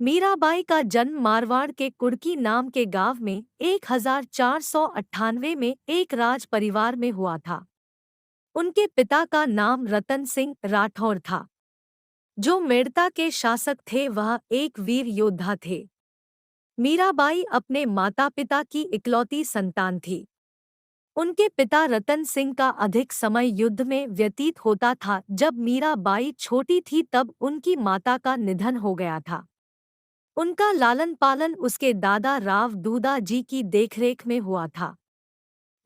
मीराबाई का जन्म मारवाड़ के कुड़की नाम के गांव में 1498 में एक राज परिवार में हुआ था। उनके पिता का नाम रतन सिंह राठौर था। जो मेड़ता के शासक थे वह एक वीर योद्धा थे। मीराबाई अपने माता पिता की इकलौती संतान थी। उनके पिता रतन सिंह का अधिक समय युद्ध में व्यतीत होता था। जब मीराबाई छोटी थी तब उनकी माता का निधन हो गया था। उनका लालन पालन उसके दादा राव दूदा जी की देखरेख में हुआ था,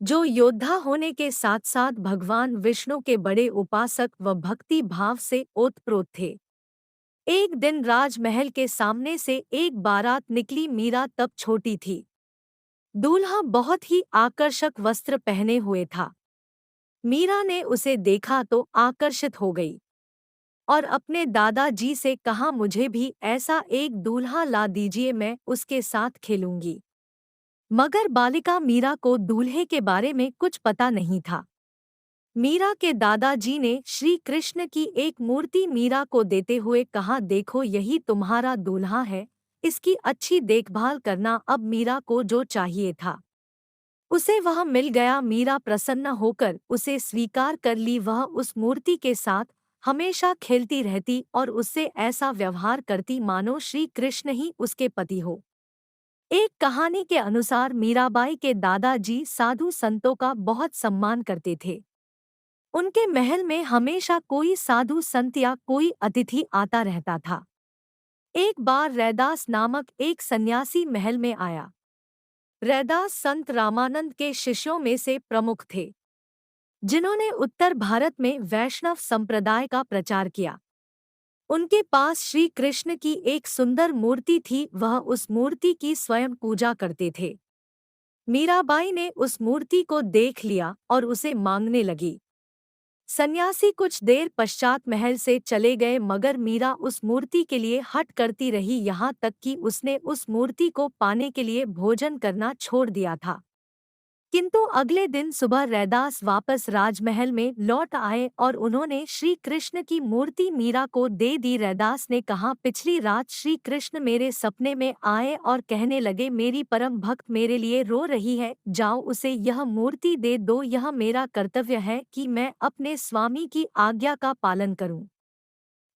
जो योद्धा होने के साथ साथ भगवान विष्णु के बड़े उपासक व भक्ति भाव से ओतप्रोत थे। एक दिन राजमहल के सामने से एक बारात निकली। मीरा तब छोटी थी। दूल्हा बहुत ही आकर्षक वस्त्र पहने हुए था। मीरा ने उसे देखा तो आकर्षित हो गई और अपने दादाजी से कहा, मुझे भी ऐसा एक दूल्हा ला दीजिए, मैं उसके साथ खेलूंगी। मगर बालिका मीरा को दूल्हे के बारे में कुछ पता नहीं था। मीरा के दादाजी ने श्री कृष्ण की एक मूर्ति मीरा को देते हुए कहा, देखो यही तुम्हारा दूल्हा है, इसकी अच्छी देखभाल करना। अब मीरा को जो चाहिए था उसे वह मिल गया। मीरा प्रसन्न होकर उसे स्वीकार कर ली। वह उस मूर्ति के साथ हमेशा खेलती रहती और उससे ऐसा व्यवहार करती मानो श्री कृष्ण ही उसके पति हो। एक कहानी के अनुसार मीराबाई के दादाजी साधु संतों का बहुत सम्मान करते थे। उनके महल में हमेशा कोई साधु संत या कोई अतिथि आता रहता था। एक बार रैदास नामक एक सन्यासी महल में आया। रैदास संत रामानंद के शिष्यों में से प्रमुख थे, जिन्होंने उत्तर भारत में वैष्णव संप्रदाय का प्रचार किया। उनके पास श्री कृष्ण की एक सुंदर मूर्ति थी। वह उस मूर्ति की स्वयं पूजा करते थे। मीराबाई ने उस मूर्ति को देख लिया और उसे मांगने लगी। सन्यासी कुछ देर पश्चात महल से चले गए, मगर मीरा उस मूर्ति के लिए हठ करती रही, यहाँ तक कि उसने उस मूर्ति को पाने के लिए भोजन करना छोड़ दिया था। किंतु अगले दिन सुबह रैदास वापस राजमहल में लौट आए और उन्होंने श्री कृष्ण की मूर्ति मीरा को दे दी। रैदास ने कहा, पिछली रात श्री कृष्ण मेरे सपने में आए और कहने लगे, मेरी परम भक्त मेरे लिए रो रही है, जाओ उसे यह मूर्ति दे दो। यह मेरा कर्तव्य है कि मैं अपने स्वामी की आज्ञा का पालन करूं,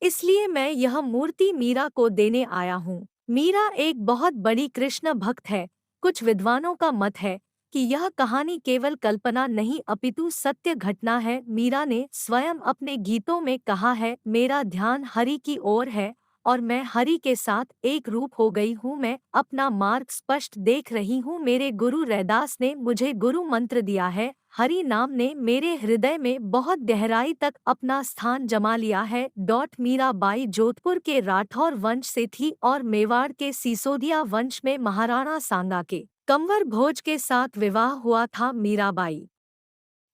इसलिए मैं यह मूर्ति मीरा को देने आया हूँ। मीरा एक बहुत बड़ी कृष्ण भक्त है। कुछ विद्वानों का मत है कि यह कहानी केवल कल्पना नहीं अपितु सत्य घटना है। मीरा ने स्वयं अपने गीतों में कहा है, मेरा ध्यान हरि की ओर है और मैं हरि के साथ एक रूप हो गई हूँ। मैं अपना मार्ग स्पष्ट देख रही हूँ। मेरे गुरु रैदास ने मुझे गुरु मंत्र दिया है। हरि नाम ने मेरे हृदय में बहुत गहराई तक अपना स्थान जमा लिया है। मीराबाई जोधपुर के राठौर वंश से थी और मेवाड़ के सिसोदिया वंश में महाराणा सांगा के कंवर भोज के साथ विवाह हुआ था। मीराबाई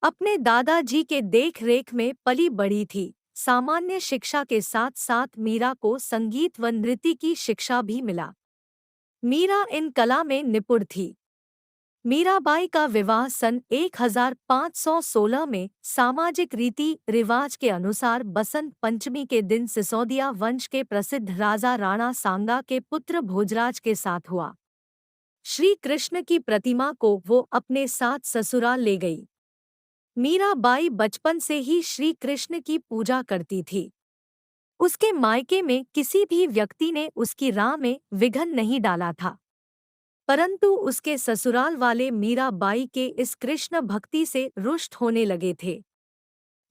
अपने दादाजी के देख रेख में पली बढ़ी थी। सामान्य शिक्षा के साथ साथ मीरा को संगीत व नृत्य की शिक्षा भी मिला। मीरा इन कला में निपुण थी। मीराबाई का विवाह सन 1516 में सामाजिक रीति रिवाज के अनुसार बसंत पंचमी के दिन सिसोदिया वंश के प्रसिद्ध राजा राणा सांगा के पुत्र भोजराज के साथ हुआ। श्री कृष्ण की प्रतिमा को वो अपने साथ ससुराल ले गई। मीराबाई बचपन से ही श्री कृष्ण की पूजा करती थी। उसके मायके में किसी भी व्यक्ति ने उसकी राह में विघ्न नहीं डाला था, परंतु उसके ससुराल वाले मीराबाई के इस कृष्ण भक्ति से रुष्ट होने लगे थे।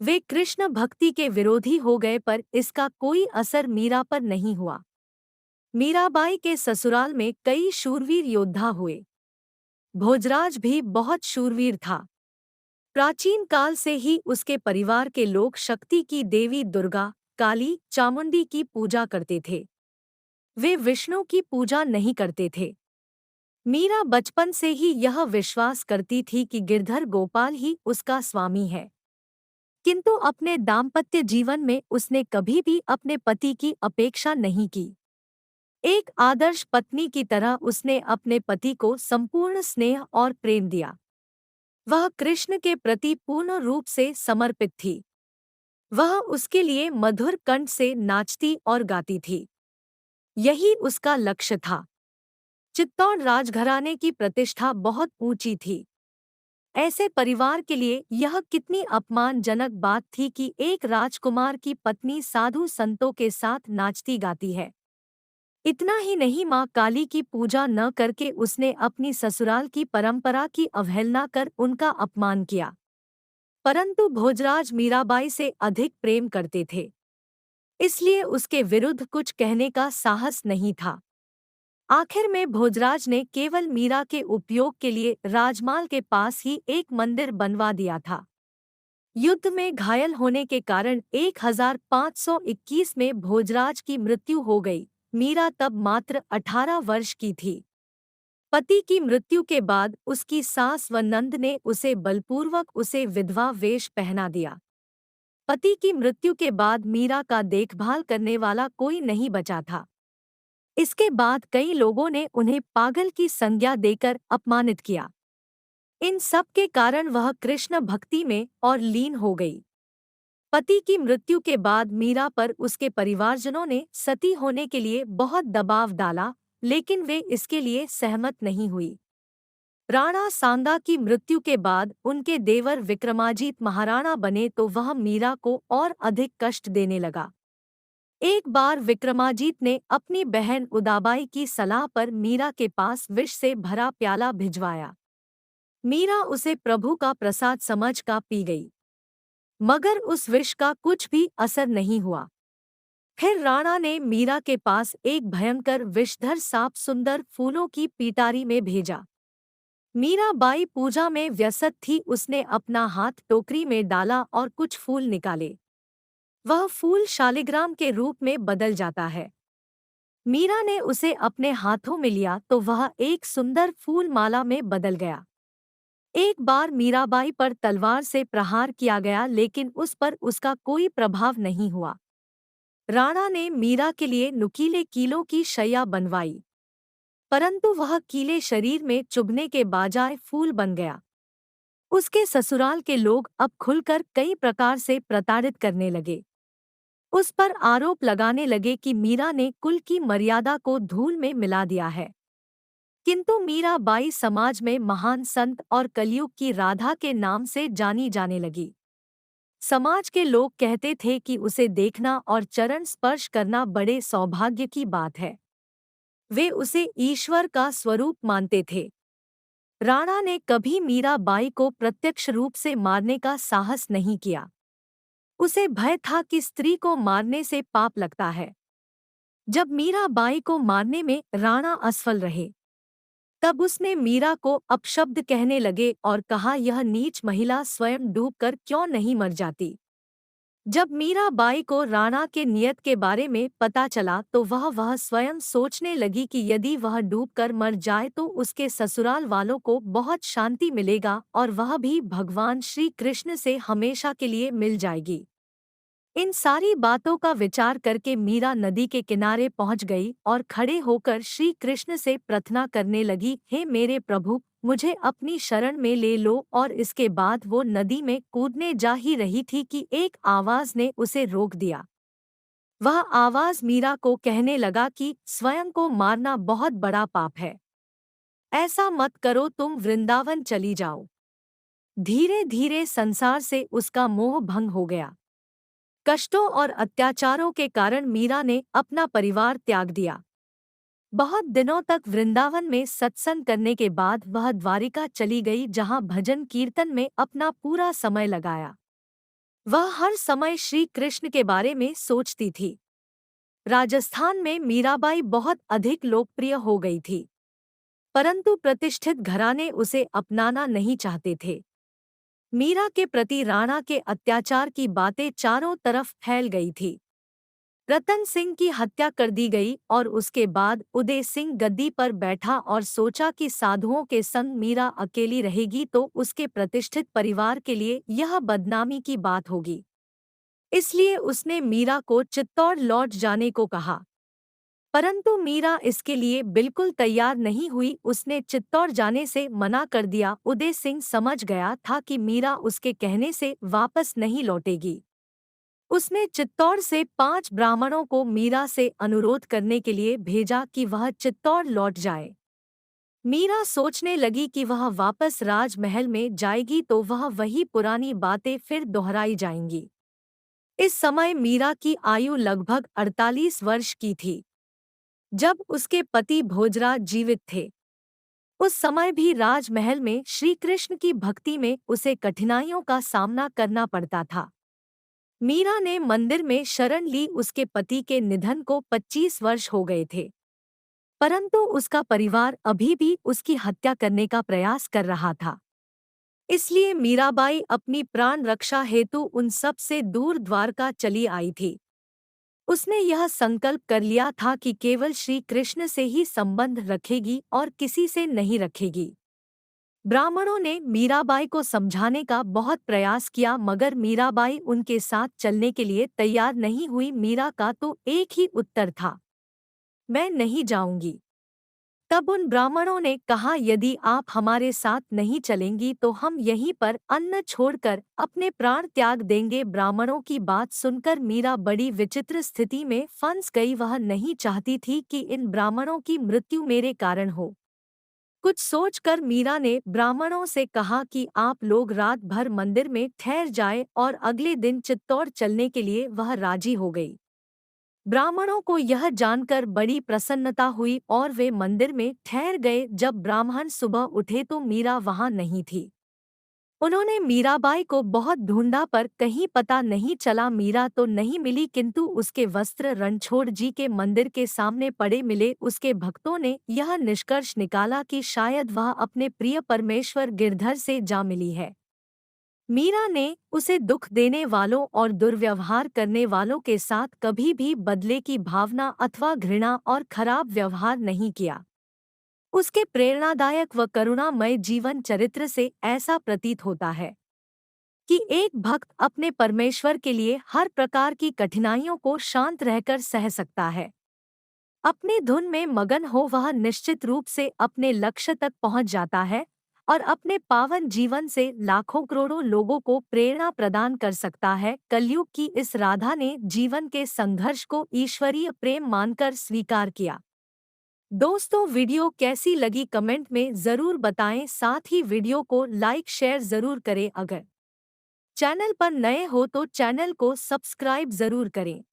वे कृष्ण भक्ति के विरोधी हो गए, पर इसका कोई असर मीरा पर नहीं हुआ। मीराबाई के ससुराल में कई शूरवीर योद्धा हुए। भोजराज भी बहुत शूरवीर था। प्राचीन काल से ही उसके परिवार के लोग शक्ति की देवी दुर्गा, काली, चामुंडी की पूजा करते थे। वे विष्णु की पूजा नहीं करते थे। मीरा बचपन से ही यह विश्वास करती थी कि गिरधर गोपाल ही उसका स्वामी है, किंतु अपने दाम्पत्य जीवन में उसने कभी भी अपने पति की अपेक्षा नहीं की। एक आदर्श पत्नी की तरह उसने अपने पति को संपूर्ण स्नेह और प्रेम दिया। वह कृष्ण के प्रति पूर्ण रूप से समर्पित थी। वह उसके लिए मधुर कंठ से नाचती और गाती थी। यही उसका लक्ष्य था। चित्तौड़ राजघराने की प्रतिष्ठा बहुत ऊंची थी। ऐसे परिवार के लिए यह कितनी अपमानजनक बात थी कि एक राजकुमार की पत्नी साधु संतों के साथ नाचती गाती है। इतना ही नहीं, माँ काली की पूजा न करके उसने अपनी ससुराल की परंपरा की अवहेलना कर उनका अपमान किया। परंतु भोजराज मीराबाई से अधिक प्रेम करते थे, इसलिए उसके विरुद्ध कुछ कहने का साहस नहीं था। आखिर में भोजराज ने केवल मीरा के उपयोग के लिए राजमाल के पास ही एक मंदिर बनवा दिया था। युद्ध में घायल होने के कारण 1521 में भोजराज की मृत्यु हो गई। मीरा तब मात्र 18 वर्ष की थी। पति की मृत्यु के बाद उसकी सास व नंद ने उसे बलपूर्वक उसे विधवा वेश पहना दिया। पति की मृत्यु के बाद मीरा का देखभाल करने वाला कोई नहीं बचा था। इसके बाद कई लोगों ने उन्हें पागल की संज्ञा देकर अपमानित किया। इन सब के कारण वह कृष्ण भक्ति में और लीन हो गई। पति की मृत्यु के बाद मीरा पर उसके परिवारजनों ने सती होने के लिए बहुत दबाव डाला, लेकिन वे इसके लिए सहमत नहीं हुई। राणा सांगा की मृत्यु के बाद उनके देवर विक्रमाजीत महाराणा बने तो वह मीरा को और अधिक कष्ट देने लगा। एक बार विक्रमाजीत ने अपनी बहन उदाबाई की सलाह पर मीरा के पास विष से भरा प्याला भिजवाया। मीरा उसे प्रभु का प्रसाद समझ का पी गई, मगर उस विष का कुछ भी असर नहीं हुआ। फिर राणा ने मीरा के पास एक भयंकर विषधर सांप सुंदर फूलों की पिटारी में भेजा। मीरा बाई पूजा में व्यस्त थी। उसने अपना हाथ टोकरी में डाला और कुछ फूल निकाले। वह फूल शालिग्राम के रूप में बदल जाता है। मीरा ने उसे अपने हाथों में लिया तो वह एक सुंदर फूल माला में बदल गया। एक बार मीराबाई पर तलवार से प्रहार किया गया, लेकिन उस पर उसका कोई प्रभाव नहीं हुआ। राणा ने मीरा के लिए नुकीले कीलों की शैया बनवाई, परंतु वह कीले शरीर में चुभने के बजाय फूल बन गया। उसके ससुराल के लोग अब खुलकर कई प्रकार से प्रताड़ित करने लगे। उस पर आरोप लगाने लगे कि मीरा ने कुल की मर्यादा को धूल में मिला दिया है। किंतु मीरा बाई समाज में महान संत और कलयुग की राधा के नाम से जानी जाने लगी। समाज के लोग कहते थे कि उसे देखना और चरण स्पर्श करना बड़े सौभाग्य की बात है। वे उसे ईश्वर का स्वरूप मानते थे। राणा ने कभी मीरा बाई को प्रत्यक्ष रूप से मारने का साहस नहीं किया। उसे भय था कि स्त्री को मारने से पाप लगता है। जब मीरा बाई को मारने में राणा असफल रहे, तब उसने मीरा को अपशब्द कहने लगे और कहा, यह नीच महिला स्वयं डूबकर क्यों नहीं मर जाती। जब मीरा बाई को राणा के नियत के बारे में पता चला तो वह स्वयं सोचने लगी कि यदि वह डूबकर मर जाए तो उसके ससुराल वालों को बहुत शांति मिलेगा और वह भी भगवान श्री कृष्ण से हमेशा के लिए मिल जाएगी। इन सारी बातों का विचार करके मीरा नदी के किनारे पहुंच गई और खड़े होकर श्री कृष्ण से प्रार्थना करने लगी, हे मेरे प्रभु, मुझे अपनी शरण में ले लो। और इसके बाद वो नदी में कूदने जा ही रही थी कि एक आवाज ने उसे रोक दिया। वह आवाज मीरा को कहने लगा कि स्वयं को मारना बहुत बड़ा पाप है, ऐसा मत करो, तुम वृंदावन चली जाओ। धीरे धीरे संसार से उसका मोह भंग हो गया। कष्टों और अत्याचारों के कारण मीरा ने अपना परिवार त्याग दिया। बहुत दिनों तक वृंदावन में सत्संग करने के बाद वह द्वारिका चली गई, जहां भजन कीर्तन में अपना पूरा समय लगाया। वह हर समय श्री कृष्ण के बारे में सोचती थी। राजस्थान में मीराबाई बहुत अधिक लोकप्रिय हो गई थी, परंतु प्रतिष्ठित घराने उसे अपनाना नहीं चाहते थे। मीरा के प्रति राणा के अत्याचार की बातें चारों तरफ फैल गई थी। रतन सिंह की हत्या कर दी गई और उसके बाद उदय सिंह गद्दी पर बैठा और सोचा कि साधुओं के संग मीरा अकेली रहेगी तो उसके प्रतिष्ठित परिवार के लिए यह बदनामी की बात होगी। इसलिए उसने मीरा को चित्तौड़ लौट जाने को कहा, परंतु मीरा इसके लिए बिल्कुल तैयार नहीं हुई। उसने चित्तौड़ जाने से मना कर दिया। उदय सिंह समझ गया था कि मीरा उसके कहने से वापस नहीं लौटेगी। उसने चित्तौड़ से 5 ब्राह्मणों को मीरा से अनुरोध करने के लिए भेजा कि वह चित्तौड़ लौट जाए। मीरा सोचने लगी कि वह वापस राजमहल में जाएगी तो वह वही पुरानी बातें फिर दोहराई जाएंगी। इस समय मीरा की आयु लगभग 48 वर्ष की थी। जब उसके पति भोजराज जीवित थे, उस समय भी राजमहल में श्री कृष्ण की भक्ति में उसे कठिनाइयों का सामना करना पड़ता था। मीरा ने मंदिर में शरण ली। उसके पति के निधन को 25 वर्ष हो गए थे, परंतु उसका परिवार अभी भी उसकी हत्या करने का प्रयास कर रहा था। इसलिए मीराबाई अपनी प्राण रक्षा हेतु उन सब से दूर द्वारका चली आई थी। उसने यह संकल्प कर लिया था कि केवल श्री कृष्ण से ही संबंध रखेगी और किसी से नहीं रखेगी। ब्राह्मणों ने मीराबाई को समझाने का बहुत प्रयास किया, मगर मीराबाई उनके साथ चलने के लिए तैयार नहीं हुई। मीरा का तो एक ही उत्तर था, मैं नहीं जाऊंगी। तब उन ब्राह्मणों ने कहा, यदि आप हमारे साथ नहीं चलेंगी तो हम यहीं पर अन्न छोड़कर अपने प्राण त्याग देंगे। ब्राह्मणों की बात सुनकर मीरा बड़ी विचित्र स्थिति में फंस गई। वह नहीं चाहती थी कि इन ब्राह्मणों की मृत्यु मेरे कारण हो। कुछ सोचकर मीरा ने ब्राह्मणों से कहा कि आप लोग रात भर मंदिर में ठहर जाए, और अगले दिन चित्तौड़ चलने के लिए वह राजी हो गई। ब्राह्मणों को यह जानकर बड़ी प्रसन्नता हुई और वे मंदिर में ठहर गए। जब ब्राह्मण सुबह उठे तो मीरा वहां नहीं थी। उन्होंने मीराबाई को बहुत ढूंढा पर कहीं पता नहीं चला। मीरा तो नहीं मिली, किंतु उसके वस्त्र रणछोड़ जी के मंदिर के सामने पड़े मिले। उसके भक्तों ने यह निष्कर्ष निकाला कि शायद वह अपने प्रिय परमेश्वर गिरधर से जा मिली है। मीरा ने उसे दुख देने वालों और दुर्व्यवहार करने वालों के साथ कभी भी बदले की भावना अथवा घृणा और खराब व्यवहार नहीं किया। उसके प्रेरणादायक व करुणामय जीवन चरित्र से ऐसा प्रतीत होता है कि एक भक्त अपने परमेश्वर के लिए हर प्रकार की कठिनाइयों को शांत रहकर सह सकता है। अपनी धुन में मगन हो वह निश्चित रूप से अपने लक्ष्य तक पहुंच जाता है और अपने पावन जीवन से लाखों करोड़ों लोगों को प्रेरणा प्रदान कर सकता है। कलयुग की इस राधा ने जीवन के संघर्ष को ईश्वरीय प्रेम मानकर स्वीकार किया। दोस्तों, वीडियो कैसी लगी कमेंट में ज़रूर बताएं। साथ ही वीडियो को लाइक शेयर ज़रूर करें। अगर चैनल पर नए हो तो चैनल को सब्सक्राइब ज़रूर करें।